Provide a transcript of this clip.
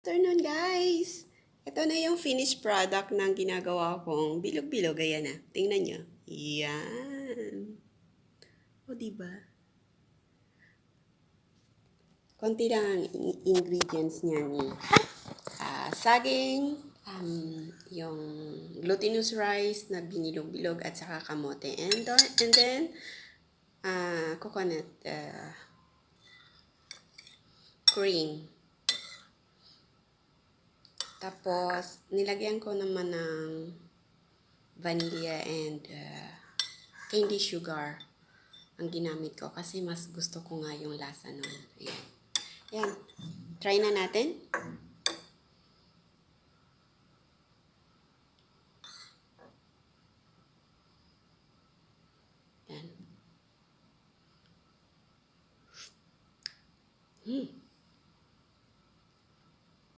Afternoon, guys! Ito na yung finished product ng ginagawa kong bilog-bilog. Ayan na. Tingnan nyo. Yan. O, diba? Konti lang ang ingredients niya ni saging, yung glutinous rice na binilog-bilog at saka kamote. And then coconut cream. Tapos, nilagyan ko naman ng vanilla and candy sugar ang ginamit ko kasi mas gusto ko nga yung lasa nun. Ayan. Ayan. Try na natin. Ayan.